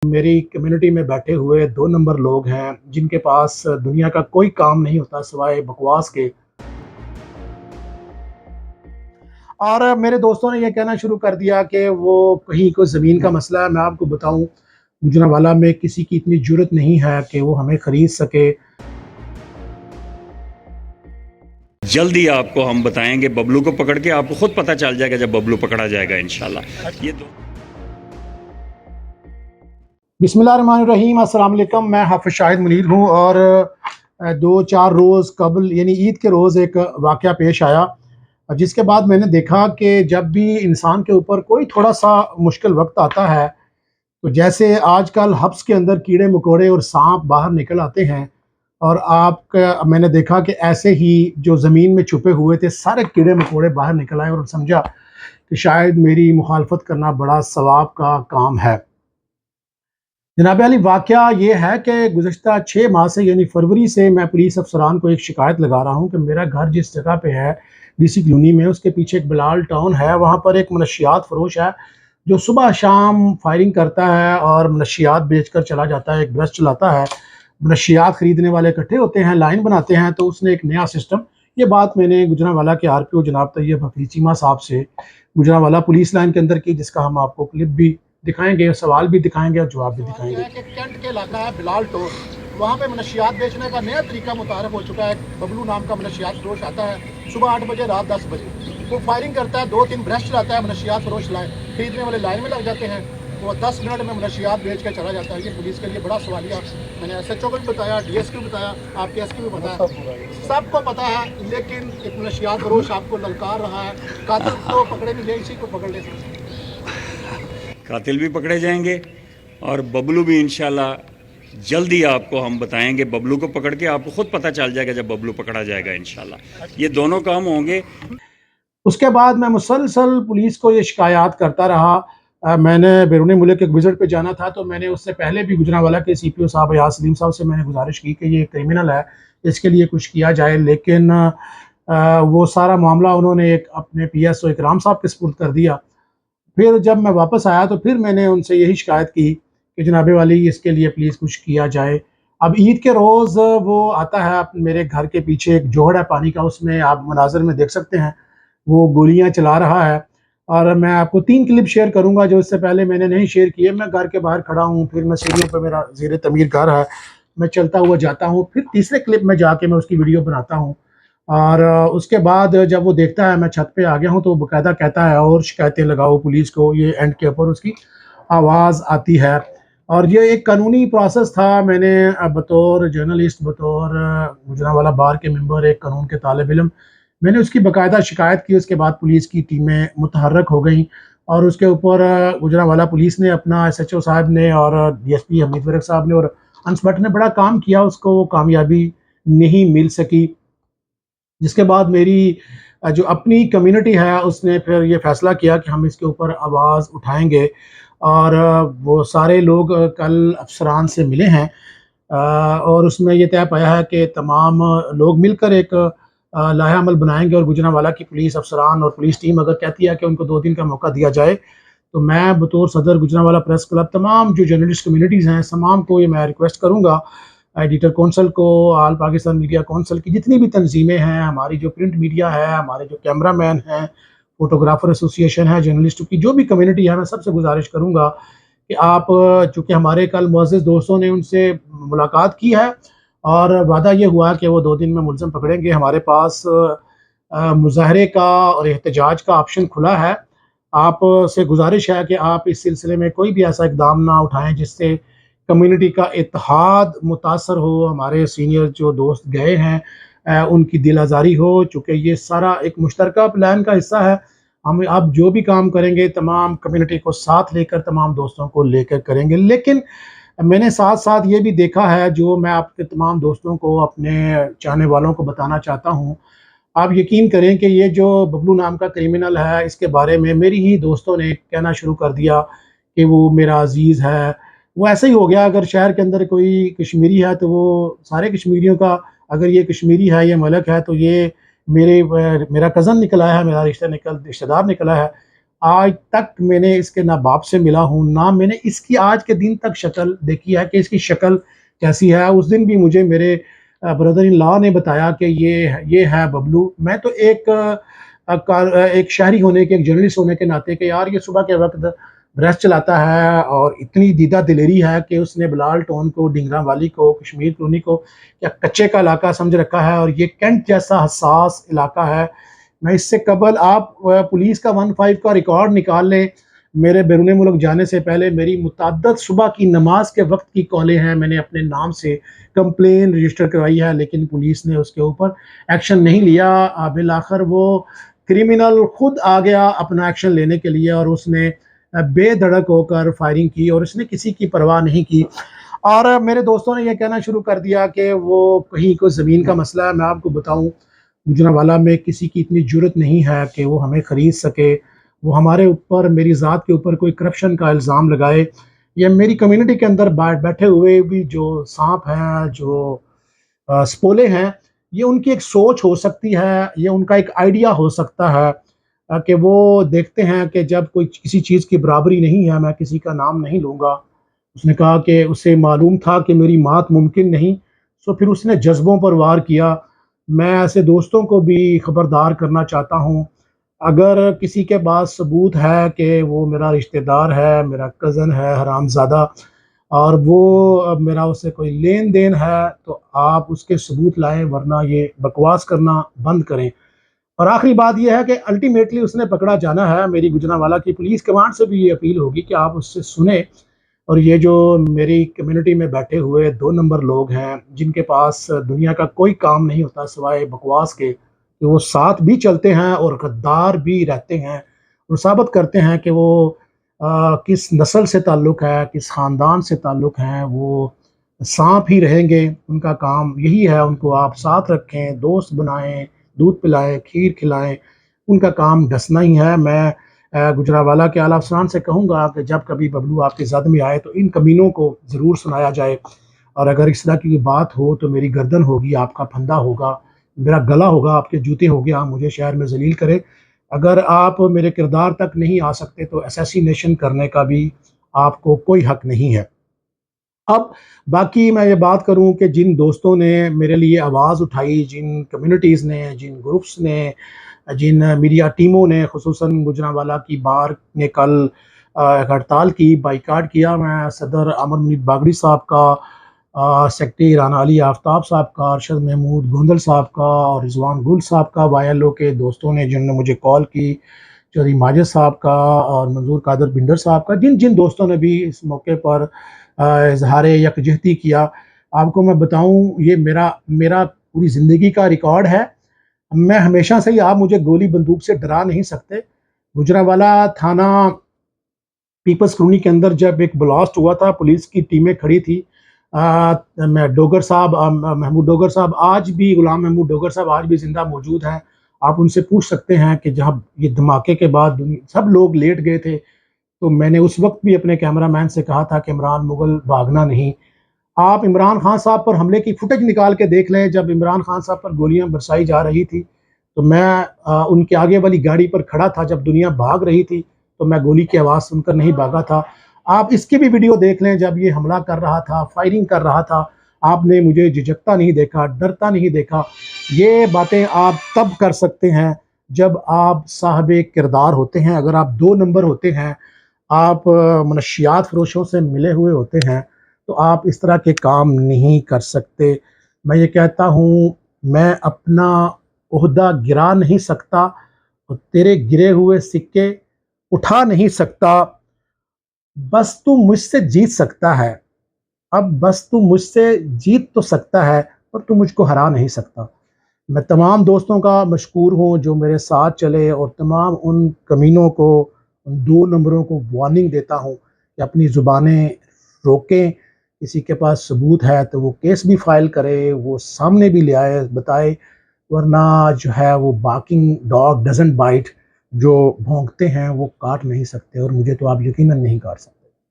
मेरी कम्युनिटी में बैठे हुए 2 नंबर लोग हैं जिनके पास दुनिया का कोई काम नहीं होता सिवाय बकवास के। और मेरे दोस्तों ने ये कहना शुरू कर दिया कि वो कहीं कोई ज़मीन का मसला है। मैं आपको बताऊं, गुजरांवाला में किसी की इतनी जुर्रत नहीं है कि वो हमें ख़रीद सके। जल्द ही आपको हम बताएंगे, बबलू को पकड़ के आपको खुद पता चल जाएगा जब बबलू पकड़ा जाएगा इंशाल्लाह। ये बिस्मिल्लाहिर्रहमानिर्रहीम, अस्सलाम वालेकुम। मैं हाफ़िज़ शाहिद मुनीर हूँ और 2-4 रोज़ कबल यानी ईद के रोज़ एक वाक़या पेश आया, जिसके बाद मैंने देखा कि जब भी इंसान के ऊपर कोई थोड़ा सा मुश्किल वक्त आता है, तो जैसे आजकल हब्स के अंदर कीड़े मकोड़े और सांप बाहर निकल आते हैं, और मैंने देखा कि ऐसे ही जो ज़मीन में छुपे हुए थे सारे कीड़े मकोड़े बाहर निकल आए और समझा कि शायद मेरी मुखालफत करना बड़ा सवाब का काम है। जनाब अली, वाक़या ये है कि गुज़श्ता 6 माह से यानी फरवरी से मैं पुलिस अफ़सरान को एक शिकायत लगा रहा हूँ कि मेरा घर जिस जगह पे है, डीसी कॉलोनी में, उसके पीछे एक बिलाल टाउन है। वहाँ पर एक मनशियात फ़रोश है जो सुबह शाम फायरिंग करता है और मनशियात बेचकर चला जाता है, एक ब्रश चलाता है। मनशियात ख़रीदने वाले इकट्ठे होते हैं, लाइन बनाते हैं, तो उसने एक नया सिस्टम, ये बात मैंने गुजरांवाला के आरपीओ जनाब तैयब हफीज़ चीमा साहब से गुजरांवाला पुलिस लाइन के अंदर की, जिसका हम आपको क्लिप भी दिखाएंगे, सवाल भी दिखाएंगे और जवाब भी दिखाएंगे। कि कैंट के इलाका है बिलाल टोर, वहाँ पे मनशियात बेचने का नया तरीका मुतारफ हो चुका है। बबलू नाम का मनशियात फरोश आता है सुबह 8 बजे, रात 10 बजे। वो फायरिंग करता है, 2-3 ब्रश चलाता है, मनशियात फरोश खरीदने वाले लाइन में लग जाते हैं। वो 10 मिनट में मनशियात बेच कर चला जाता है। ये पुलिस के लिए बड़ा सवालिया। मैंने SHO को भी बताया, DS को भी बताया, आपके SK को भी बताया, सबको पता है। लेकिन एक मनशियात फरोश आपको ललकार रहा है। कातिल को पकड़े नहीं गए, इसी को पकड़ ले सकते। कातिल भी पकड़े जाएंगे और बबलू भी इंशाल्लाह जल्द ही आपको हम बताएंगे। बबलू को पकड़ के आपको खुद पता चल जाएगा जब बबलू पकड़ा जाएगा इंशाल्लाह। ये दोनों काम होंगे। उसके बाद मैं मुसलसल पुलिस को ये शिकायत करता रहा। मैंने बैरून मुल्क एक विज़िट पे जाना था, तो मैंने उससे पहले भी गुजरांवाला के CPO साहब याद सलीम साहब से मैंने गुजारिश की कि ये क्रिमिनल है, इसके लिए कुछ किया जाए। लेकिन वो सारा मामला उन्होंने एक अपने PSO इकराम साहब के सुपुर्द कर दिया। फिर जब मैं वापस आया तो फिर मैंने उनसे यही शिकायत की कि जनाब वाली, इसके लिए प्लीज़ कुछ किया जाए। अब ईद के रोज़ वो आता है, मेरे घर के पीछे एक जोहड़ है पानी का, उसमें आप मनाज़र में देख सकते हैं वो गोलियां चला रहा है। और मैं आपको 3 क्लिप शेयर करूंगा जो इससे पहले मैंने नहीं शेयर किए। मैं घर के बाहर खड़ा हूँ, फिर मैं सीढ़ियों पर, मेरा ज़ेर तमीर घर है, मैं चलता हुआ जाता हूँ, फिर तीसरे क्लिप में जाके मैं उसकी वीडियो बनाता हूँ। और उसके बाद जब वो देखता है मैं छत पे आ गया हूँ, तो वो बाकायदा कहता है और शिकायतें लगाओ पुलिस को। ये एंड के ऊपर उसकी आवाज़ आती है। और ये एक कानूनी प्रोसेस था। मैंने बतौर जर्नलिस्ट, बतौर गुजरांवाला बार के मेंबर, एक कानून के तालिब इल्म, मैंने उसकी बाकायदा शिकायत की। उसके बाद पुलिस की टीमें मुतहर्रक हो गई और उसके ऊपर गुजरांवाला पुलिस ने अपना, SHO साहब ने और DSP हमीद वरक साहब ने और अंस भट्ट ने बड़ा काम किया। उसको वो कामयाबी नहीं मिल सकी, जिसके बाद मेरी जो अपनी कम्युनिटी है उसने फिर ये फ़ैसला किया कि हम इसके ऊपर आवाज़ उठाएंगे। और वो सारे लोग कल अफसरान से मिले हैं, और उसमें ये तय पाया है कि तमाम लोग मिलकर एक लाहे अमल बनाएंगे। और गुजरांवाला की पुलिस अफसरान और पुलिस टीम अगर कहती है कि उनको 2 दिन का मौका दिया जाए, तो मैं बतौर सदर गुजरांवाला प्रेस क्लब तमाम जो जर्नलिस्ट कम्युनिटीज़ हैं तमाम को ये मैं रिक्वेस्ट करूँगा, एडिटर कौंसल को, आल पाकिस्तान मीडिया कौंसल की जितनी भी तंजीमें हैं, हमारी जो प्रिंट मीडिया है, हमारे जो कैमरा मैन हैं, फोटोग्राफर एसोसिएशन है, जर्नलिस्टों की जो भी कम्युनिटी है, मैं सबसे गुजारिश करूँगा कि आप, चूँकि हमारे कल मुअज़्ज़िज़ दोस्तों ने उनसे मुलाकात की है और वादा ये हुआ कि वो 2 दिन में मुलज़िम पकड़ेंगे। हमारे पास मुज़ाहरे का और एहतजाज का ऑप्शन खुला है। आप से गुजारिश है कि आप इस सिलसिले में कोई भी ऐसा इक़दाम ना उठाएँ जिससे कम्युनिटी का इत्तेहाद मुतासर हो, हमारे सीनियर जो दोस्त गए हैं उनकी दिल आज़ारी हो। चूँकि ये सारा एक मुश्तरका प्लान का हिस्सा है, हम अब जो भी काम करेंगे तमाम कम्युनिटी को साथ लेकर, तमाम दोस्तों को लेकर करेंगे। लेकिन मैंने साथ-साथ ये भी देखा है, जो मैं आपके तमाम दोस्तों को, अपने चाहने वालों को बताना चाहता हूँ। आप यकीन करें कि ये जो बबलू नाम का क्रिमिनल है, इसके बारे में मेरी ही दोस्तों ने कहना शुरू कर दिया कि वो मेरा अज़ीज़ है। वो ऐसे ही हो गया, अगर शहर के अंदर कोई कश्मीरी है तो वो सारे कश्मीरियों का, अगर ये कश्मीरी है, ये मलक है, तो ये मेरा कज़न निकला है, मेरा रिश्तेदार निकला है। آج تک میں نے اس کے نہ باپ سے ملا ہوں، نہ میں نے اس کی آج کے دن تک شکل دیکھی ہے کہ اس کی شکل کیسی ہے۔ اس دن بھی مجھے میرے بردر ان لا نے بتایا کہ یہ ہے ببلو۔ میں تو ایک شہری ہونے کے، ایک جرنلسٹ ہونے کے ناطے کہ یار یہ صبح کے وقت پریس چلاتا ہے اور اتنی دیدہ دلیری ہے کہ اس نے بلال ٹون کو، ڈنگرا والی کو، کشمیر کلونی کو کیا کچے کا علاقہ سمجھ رکھا ہے، اور یہ کینٹ جیسا حساس علاقہ ہے۔ میں اس سے قبل آپ پولیس کا 15 کا ریکارڈ نکال لیں، میرے بیرون ملک جانے سے پہلے میری متعدد صبح کی نماز کے وقت کی کالیں ہیں، میں نے اپنے نام سے کمپلین رجسٹر کروائی ہے، لیکن پولیس نے اس کے اوپر ایکشن نہیں لیا۔ بالآخر وہ کرمنل خود آ گیا اپنا ایکشن لینے کے لیے، اور اس نے بے دھڑک ہو کر فائرنگ کی، اور اس نے کسی کی پرواہ نہیں کی۔ اور میرے دوستوں نے یہ کہنا شروع کر دیا کہ وہ کہیں کوئی زمین کا مسئلہ ہے۔ میں آپ کو بتاؤں، گوجرانوالہ میں کسی کی اتنی جرت نہیں ہے کہ وہ ہمیں خرید سکے، وہ ہمارے اوپر، میری ذات کے اوپر کوئی کرپشن کا الزام لگائے، یا میری کمیونٹی کے اندر بیٹھے ہوئے بھی جو سانپ ہیں، جو سپولے ہیں، یہ ان کی ایک سوچ ہو سکتی ہے، یہ ان کا ایک آئیڈیا ہو سکتا ہے کہ وہ دیکھتے ہیں کہ جب کوئی کسی چیز کی برابری نہیں ہے، میں کسی کا نام نہیں لوں گا، اس نے کہا کہ اسے معلوم تھا کہ میری مات ممکن نہیں، سو پھر اس نے جذبوں پر وار کیا۔ میں ایسے دوستوں کو بھی خبردار کرنا چاہتا ہوں، اگر کسی کے پاس ثبوت ہے کہ وہ میرا رشتہ دار ہے، میرا کزن ہے حرام زادہ، اور وہ میرا اس سے کوئی لین دین ہے، تو آپ اس کے ثبوت لائیں، ورنہ یہ بکواس کرنا بند کریں۔ اور آخری بات یہ ہے کہ الٹیمیٹلی اس نے پکڑا جانا ہے۔ میری گوجرانوالہ کی پولیس کمانڈ سے بھی یہ اپیل ہوگی کہ آپ اس سے سنیں، اور یہ جو میری کمیونٹی میں بیٹھے ہوئے 2 نمبر لوگ ہیں، جن کے پاس دنیا کا کوئی کام نہیں ہوتا سوائے بکواس کے، کہ وہ ساتھ بھی چلتے ہیں اور غدار بھی رہتے ہیں، اور ثابت کرتے ہیں کہ وہ کس نسل سے تعلق ہے، کس خاندان سے تعلق ہے، وہ سانپ ہی رہیں گے، ان کا کام یہی ہے۔ ان کو آپ ساتھ رکھیں، دوست بنائیں، دودھ پلائیں، کھیر کھلائیں، ان کا کام ڈسنا ہی ہے۔ میں گجرانوالہ کے اعلیٰ افسران سے کہوں گا کہ جب کبھی ببلو آپ کے زد میں آئے تو ان کمینوں کو ضرور سنایا جائے، اور اگر اس طرح کی بات ہو تو میری گردن ہوگی، آپ کا پھندا ہوگا، میرا گلا ہوگا، آپ کے جوتے ہوگے، آپ مجھے شہر میں ذلیل کرے۔ اگر آپ میرے کردار تک نہیں آ سکتے تو اسیسینیشن کرنے کا بھی آپ کو کوئی حق نہیں ہے۔ اب باقی میں یہ بات کروں کہ جن دوستوں نے میرے لیے آواز اٹھائی، جن کمیونٹیز نے، جن گروپس نے، جن میڈیا ٹیموں نے، خصوصاً گوجرانوالہ کی بار نے کل ہڑتال کی، بائیکاٹ کیا، میں صدر امن منیب باگڑی صاحب کا، سیکرٹری رانا علی آفتاب صاحب کا، ارشد محمود گوندل صاحب کا، اور رضوان گل صاحب کا، YLO کے دوستوں نے جنہوں نے مجھے کال کی، چودھری ماجد صاحب کا اور منظور قادر بنڈر صاحب کا، جن جن دوستوں نے بھی اس موقع پر اظہار یکجہتی کیا۔ آپ کو میں بتاؤں، یہ میرا پوری زندگی کا ریکارڈ ہے۔ میں ہمیشہ سے ہی، آپ مجھے گولی بندوق سے ڈرا نہیں سکتے۔ گجرانوالہ تھانہ پیپلز کالونی کے اندر جب ایک بلاسٹ ہوا تھا، پولیس کی ٹیمیں کھڑی تھی، میں ڈوگر صاحب، محمود ڈوگر صاحب آج بھی، غلام محمود ڈوگر صاحب آج بھی زندہ موجود ہیں، آپ ان سے پوچھ سکتے ہیں کہ جب یہ دھماکے کے بعد سب لوگ لیٹ گئے تھے، تو میں نے اس وقت بھی اپنے کیمرہ مین سے کہا تھا کہ عمران مغل بھاگنا نہیں۔ آپ عمران خان صاحب پر حملے کی فوٹیج نکال کے دیکھ لیں، جب عمران خان صاحب پر گولیاں برسائی جا رہی تھی تو میں ان کے آگے والی گاڑی پر کھڑا تھا، جب دنیا بھاگ رہی تھی تو میں گولی کی آواز سن کر نہیں بھاگا تھا۔ آپ اس کی بھی ویڈیو دیکھ لیں، جب یہ حملہ کر رہا تھا، فائرنگ کر رہا تھا، آپ نے مجھے جھجکتا نہیں دیکھا، ڈرتا نہیں دیکھا۔ یہ باتیں آپ تب کر سکتے ہیں جب آپ صاحب کردار ہوتے ہیں۔ اگر آپ 2 نمبر ہوتے ہیں، آپ منشیات فروشوں سے ملے ہوئے ہوتے ہیں، تو آپ اس طرح کے کام نہیں کر سکتے۔ میں یہ کہتا ہوں، میں اپنا عہدہ گرا نہیں سکتا، اور تیرے گرے ہوئے سکے اٹھا نہیں سکتا، بس تو مجھ سے جیت سکتا ہے۔ اب بس تو مجھ سے جیت تو سکتا ہے، پر تو مجھ کو ہرا نہیں سکتا۔ میں تمام دوستوں کا مشکور ہوں جو میرے ساتھ چلے، اور تمام ان کمینوں کو، ان 2 نمبروں کو وارننگ دیتا ہوں کہ اپنی زبانیں روکیں۔ کسی کے پاس ثبوت ہے تو وہ کیس بھی فائل کرے، وہ سامنے بھی لے آئے، بتائے، ورنہ جو ہے وہ باکنگ ڈاگ ڈزنٹ بائٹ، جو بھونکتے ہیں وہ کاٹ نہیں سکتے، اور مجھے تو آپ یقیناً نہیں کاٹ سکتے۔